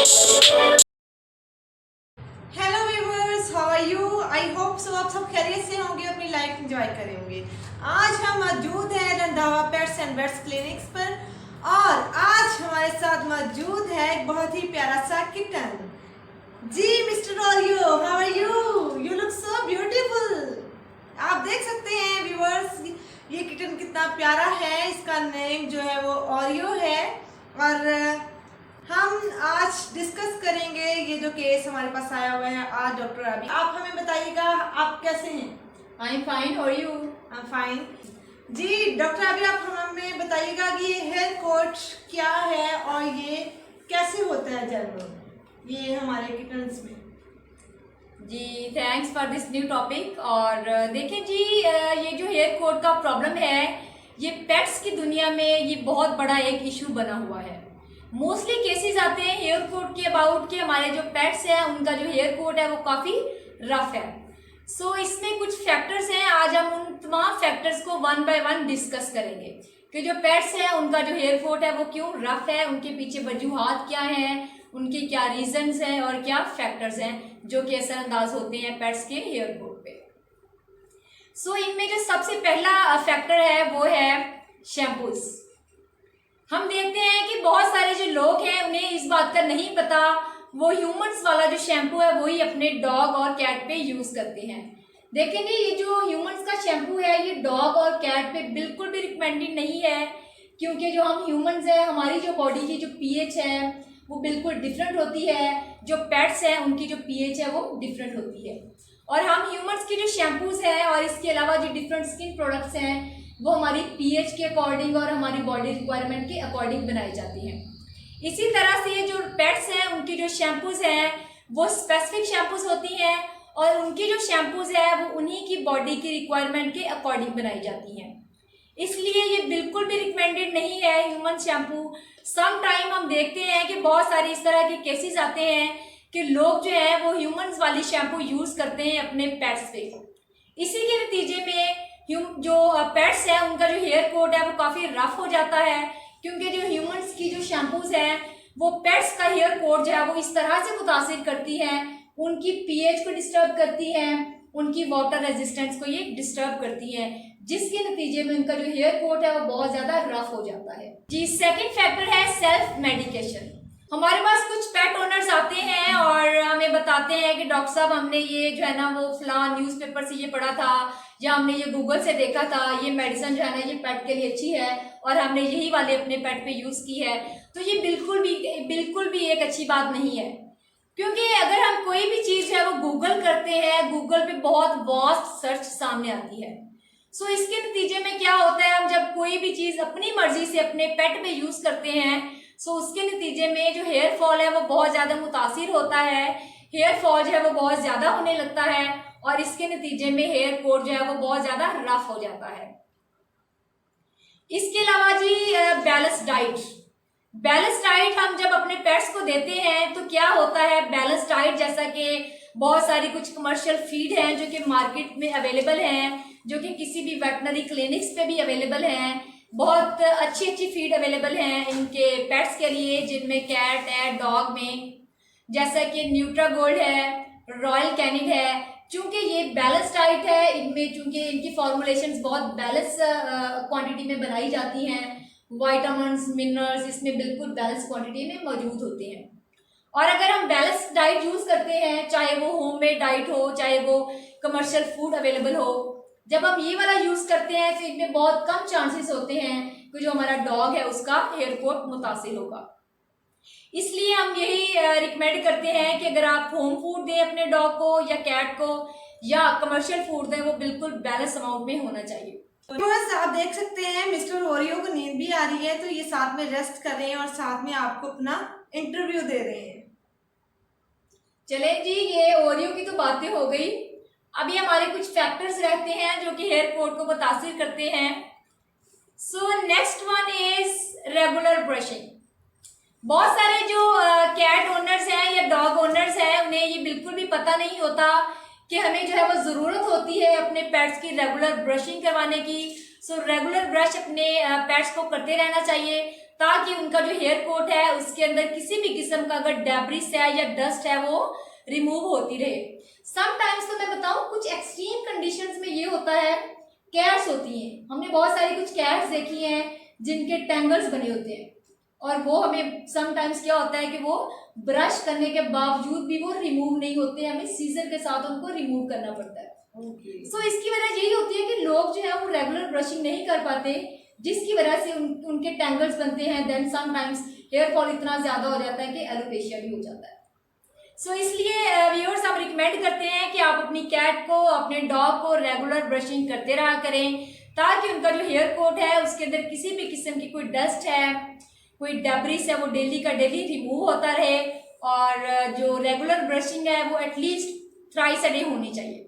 Hello viewers, how are you? I hope so आप सब खैरियत से होंगे, अपनी लाइफ एंजॉय करें होंगे। आज हम मौजूद हैं Randhawa pets and vets clinics पर और आज हमारे साथ मौजूद है एक बहुत ही प्यारा सा किटन। जी mister Oreo, how are you? You look so beautiful. आप देख सकते हैं व्यूअर्स, ये किटन कितना प्यारा है। इसका नेम जो है वो ओरियो है और हम आज डिस्कस करेंगे ये जो केस हमारे पास आया हुआ है। आज डॉक्टर अभी आप हमें बताइएगा आप कैसे हैं? I am fine, how are you? I am fine. जी डॉक्टर अभी आप हमें बताइएगा कि ये हेयर कोट क्या है और ये कैसे होता है जनरल ये हमारे किटन्स में। जी thanks for this new topic. और देखें जी, ये जो हेयर कोट का प्रॉब्लम है, ये पेट्स की दुनिया में ये बहुत बड़ा एक इशू बना हुआ है। मोस्टली केसेस आते हैं हेयर कोट के अबाउट कि हमारे जो पेट्स हैं उनका जो हेयर कोट है वो काफ़ी रफ है। सो इसमें कुछ फैक्टर्स हैं, आज हम उन तमाम फैक्टर्स को वन बाय वन डिस्कस करेंगे कि जो पेट्स हैं उनका जो हेयर कोट है वो क्यों रफ है, उनके पीछे वजूहात क्या हैं, उनके क्या रीजंस हैं और क्या फैक्टर्स हैं जो कि असरअंदाज होते हैं पेट्स के हेयर कोट पे। सो इनमें जो सबसे पहला फैक्टर है वो है शैम्पूज। हम देखते हैं कि बहुत सारे जो लोग हैं उन्हें इस बात का नहीं पता, वो ह्यूमंस वाला जो शैम्पू है वही अपने डॉग और कैट पे यूज करते हैं। देखेंगे ये जो ह्यूमंस का शैम्पू है ये डॉग और कैट पे बिल्कुल भी रिकमेंडेड नहीं है, क्योंकि जो हम ह्यूमंस हैं हमारी जो बॉडी की जो पीएच है वो बिल्कुल डिफरेंट होती है, जो पेट्स हैं उनकी जो पीएच है वो डिफरेंट होती है। और हम ह्यूमंस की जो शैम्पूज हैं और इसके अलावा जो डिफरेंट स्किन प्रोडक्ट्स हैं वो हमारी पीएच के अकॉर्डिंग और हमारी बॉडी रिक्वायरमेंट के अकॉर्डिंग बनाई जाती हैं। इसी तरह से जो पेट्स हैं उनकी जो शैम्पूज हैं वो स्पेसिफिक शैम्पूज होती हैं और उनकी जो शैम्पूज है वो उन्हीं की बॉडी की रिक्वायरमेंट के अकॉर्डिंग बनाई जाती हैं। इसलिए ये बिल्कुल भी रिकमेंडेड नहीं है ह्यूमन शैम्पू। सम टाइम हम देखते हैं कि बहुत सारे इस तरह के केसेस आते हैं कि लोग जो है वो ह्यूमंस वाली शैम्पू यूज करते हैं अपने पेट्स पे। इसी के नतीजे में जो पेट्स हैं उनका जो हेयर कोट है वो काफ़ी रफ हो जाता है, क्योंकि जो ह्यूमंस की जो शैम्पूज हैं वो पेट्स का हेयर कोट जो है वो इस तरह से मुतासिर करती है, उनकी पीएच को डिस्टर्ब करती है, उनकी वाटर रेजिस्टेंस को ये डिस्टर्ब करती है, जिसके नतीजे में उनका जो हेयर कोट है वो बहुत ज़्यादा रफ हो जाता है। जी सेकेंड फैक्टर है सेल्फ मेडिकेशन। हमारे पास कुछ पेट ओनर्स आते हैं और हमें बताते हैं कि डॉक्टर साहब हमने ये जो है ना वो फलां न्यूज़पेपर से ये पढ़ा था या हमने ये गूगल से देखा था, ये मेडिसिन जो है ना ये पेट के लिए अच्छी है और हमने यही वाले अपने पेट पे यूज़ की है। तो ये बिल्कुल भी एक अच्छी बात नहीं है, क्योंकि अगर हम कोई भी चीज़ है वो गूगल करते हैं, गूगल पे बहुत वास्ट सर्च सामने आती है। सो इसके नतीजे में क्या होता है, हम जब कोई भी चीज़ अपनी मर्जी से अपने पेट पे यूज़ करते हैं सो उसके नतीजे में जो हेयर फॉल है वो बहुत ज़्यादा मुतासिर होता है, हेयर फॉल जो है वो बहुत ज़्यादा होने लगता है और इसके नतीजे में हेयर कोट जो है वो बहुत ज़्यादा रफ हो जाता है। इसके अलावा जी बैलेंस डाइट हम जब अपने पेट्स को देते हैं तो क्या होता है, बैलेंस डाइट जैसा कि बहुत सारी कुछ कमर्शियल फीड हैं जो कि मार्केट में अवेलेबल हैं, जो कि किसी भी वेटनरी क्लिनिक्स पे भी अवेलेबल हैं, बहुत अच्छी फीड अवेलेबल हैं इनके पेट्स के लिए, जिनमें कैट है, डॉग में जैसा कि न्यूट्रागोल्ड है, रॉयल कैनिन है। चूंकि ये बैलेंस डाइट है, इनमें चूंकि इनकी फॉर्मुलेशंस बहुत बैलेंस क्वांटिटी में बनाई जाती हैं, विटामिन्स मिनरल्स इसमें बिल्कुल बैलेंस क्वांटिटी में मौजूद होते हैं। और अगर हम बैलेंस डाइट यूज करते हैं, चाहे वो होममेड डाइट हो चाहे वो कमर्शियल फूड अवेलेबल हो, जब हम ये वाला यूज करते हैं तो इनमें बहुत कम चांसेस होते हैं कि जो हमारा डॉग है उसका हेयर कोट मुतासिर होगा। इसलिए हम यही रिकमेंड करते हैं कि अगर आप होम फूड दें अपने डॉग को या कैट को या कमर्शियल फूड दें, वो बिल्कुल बैलेंस अमाउंट में होना चाहिए। बस आप देख सकते हैं मिस्टर ओरियो को नींद भी आ रही है, तो ये साथ में रेस्ट कर रहे हैं और साथ में आपको अपना इंटरव्यू दे रहे हैं। चले जी, ये ओरियो की तो बातें हो गई, अभी हमारे कुछ फैक्टर्स रहते हैं जो कि हेयर कोट को मुतासिर करते हैं। So next one is regular brushing. बहुत सारे जो कैट ओनर्स हैं या डॉग ओनर्स हैं उन्हें ये बिल्कुल भी पता नहीं होता कि हमें जो है वो ज़रूरत होती है अपने पेट्स की रेगुलर ब्रशिंग करवाने की। सो रेगुलर ब्रश अपने पेट्स को करते रहना चाहिए ताकि उनका जो हेयर कोट है उसके अंदर किसी भी किस्म का अगर डेब्रिस है या डस्ट है वो रिमूव होती रहे। समटाइम्स तो मैं बताऊं कुछ एक्सट्रीम कंडीशंस में ये होता है, कैट्स होती हैं, हमने बहुत सारी कुछ कैट्स देखी हैं जिनके टैंगल्स बने होते हैं और वो हमें समटाइम्स क्या होता है कि वो ब्रश करने के बावजूद भी वो रिमूव नहीं होते, हमें सीजर के साथ उनको रिमूव करना पड़ता है। सो इसकी वजह यही होती है कि लोग जो है वो रेगुलर ब्रशिंग नहीं कर पाते, जिसकी वजह से उनके टैंगल्स बनते हैं। देन समटाइम्स हेयर फॉल इतना ज्यादा हो जाता है कि एलोपेशिया भी हो जाता है। सो इसलिए व्यूअर्स हम रिकमेंड करते हैं कि आप अपनी कैट को, अपने डॉग को रेगुलर ब्रशिंग करते रहा करें, ताकि उनका जो हेयर कोट है उसके अंदर किसी भी किस्म की कोई डस्ट है, कोई डेब्रिस है, वो डेली का डेली रिमूव होता रहे। और जो रेगुलर ब्रशिंग है वो एटलीस्ट थ्राइस अ डे होनी चाहिए।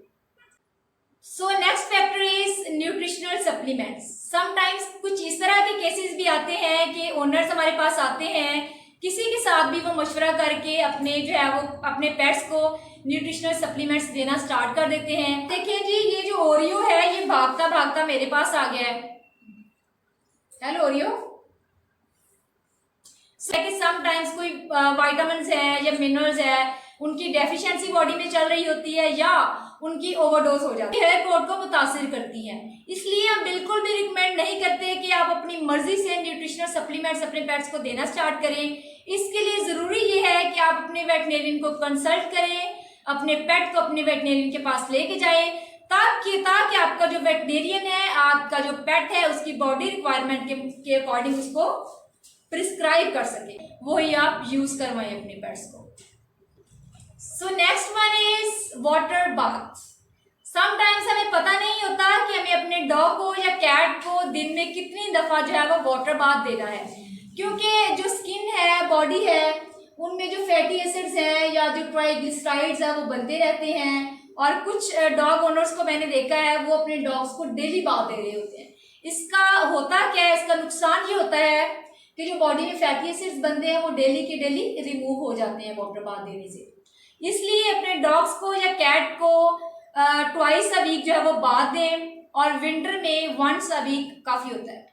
So next factor is nutritional supplements. Sometimes कुछ इस तरह के केसेस भी आते हैं कि ओनर्स हमारे पास आते हैं, किसी के साथ भी वो मशवरा करके अपने जो है वो अपने पेट्स को न्यूट्रिशनल सप्लीमेंट्स देना स्टार्ट कर देते हैं। देखिए जी, ये जो ओरियो है ये भागता भागता मेरे पास आ गया है। Hello Oreo. समटाइम्स कोई वाइटामिन्स है या मिनरल्स है उनकी डेफिशिएंसी बॉडी में चल रही होती है या उनकी ओवरडोज हो जाती है, हेयर कोट को मुतासिर करती है। इसलिए हम बिल्कुल भी रिकमेंड नहीं करते कि आप अपनी मर्जी से न्यूट्रिशनल सप्लीमेंट्स अपने पेट्स को देना स्टार्ट करें। इसके लिए जरूरी ये है कि आप अपने वेटनेरियन को कंसल्ट करें, अपने पेट को अपने वेटनेरियन के पास लेके जाएं, ताकि आपका जो वेटनेरियन है, आपका जो पेट है, उसकी बॉडी रिक्वायरमेंट के अकॉर्डिंग उसको प्रिस्क्राइब कर सके, वही आप यूज करवाएं अपने पेट्स को। So next one is water bath. Sometimes हमें पता नहीं होता कि हमें अपने डॉग को या कैट को दिन में कितनी दफा जो है वो वाटर बाथ देना है, क्योंकि जो स्किन है, बॉडी है, उनमें जो फैटी एसिड्स हैं या जो ट्राइग्लिसराइड्स है वो बनते रहते हैं। और कुछ डॉग ओनर्स को मैंने देखा है वो अपने डॉग्स को डेली बाथ दे रहे होते हैं। इसका होता क्या है, इसका नुकसान ये होता है कि जो बॉडी में फैटी एसिड्स बनते हैं वो डेली के डेली रिमूव हो जाते हैं वाटर बाथ देने से। इसलिए अपने डॉग्स को या कैट को ट्वाइस अ वीक जो है वो बाथ दें, और विंटर में वंस अ वीक काफी होता है।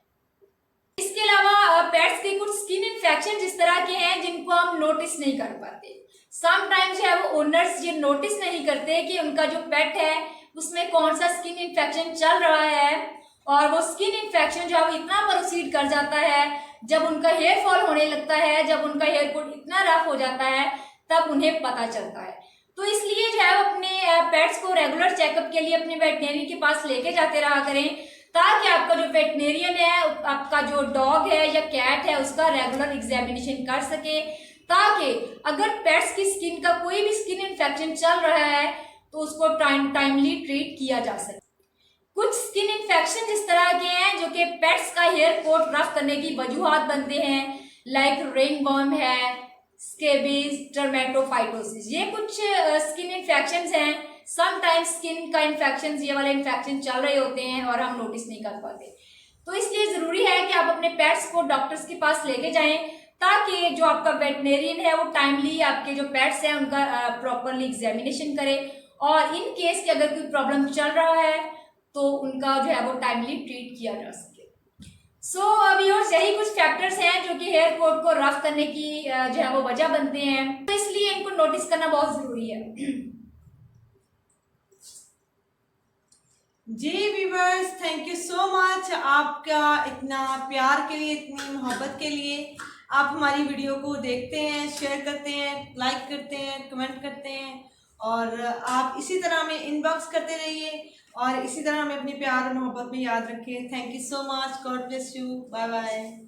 इसके अलावा पेट्स के कुछ स्किन इन्फेक्शन जिस तरह के हैं जिनको हम नोटिस नहीं कर पाते। समटाइम्स जो है वो ओनर्स ये नोटिस नहीं करते कि उनका जो पेट है उसमें कौन सा स्किन इन्फेक्शन चल रहा है, और वो स्किन इन्फेक्शन जो है वो इतना प्रोसीड कर जाता है जब उनका हेयर फॉल होने लगता है, जब उनका हेयर कोट इतना रफ हो जाता है तब उन्हें पता चलता है। तो इसलिए जो है अपने पेट्स को रेगुलर चेकअप के लिए अपने वेटनेरियन के पास लेके जाते रहा करें, ताकि आपका जो वेटनेरियन है, आपका जो डॉग है या कैट है, उसका रेगुलर एग्जामिनेशन कर सके, ताकि अगर पेट्स की स्किन का कोई भी स्किन इन्फेक्शन चल रहा है तो उसको टाइमली ट्रीट किया जा सके। कुछ स्किन इन्फेक्शन जिस तरह के हैं जो कि पेट्स का हेयर कोट रफ करने की वजूहात बनते हैं, लाइक रिंगवर्म है, स्केबीज, डर्मेटोफाइटोसिस, ये कुछ स्किन इन्फेक्शंस हैं। समटाइम्स स्किन का इन्फेक्शन, ये वाले इन्फेक्शन चल रहे होते हैं और हम नोटिस नहीं कर पाते। तो इसलिए जरूरी है कि आप अपने पेट्स को डॉक्टर्स के पास लेके जाएं, ताकि जो आपका वेटनेरियन है वो टाइमली आपके जो पेट्स हैं उनका प्रॉपरली एग्जामिनेशन करे, और इन केस के अगर कोई प्रॉब्लम चल रहा है तो उनका जो है वो टाइमली ट्रीट किया जा सके। सो अभी और यही कुछ फैक्टर्स हैं जो कि हेयर कोट को रफ करने की जो है वो वजह बनते हैं, तो इसलिए इनको नोटिस करना बहुत जरूरी है। जी viewers, thank you so much आपका इतना प्यार के लिए, इतनी मोहब्बत के लिए। आप हमारी वीडियो को देखते हैं, शेयर करते हैं, लाइक करते हैं, कमेंट करते हैं, और आप इसी तरह हमें इनबॉक्स करते रहिए और इसी तरह हमें अपनी प्यार और मोहब्बत में याद रखें। Thank you so much, God bless you, bye bye.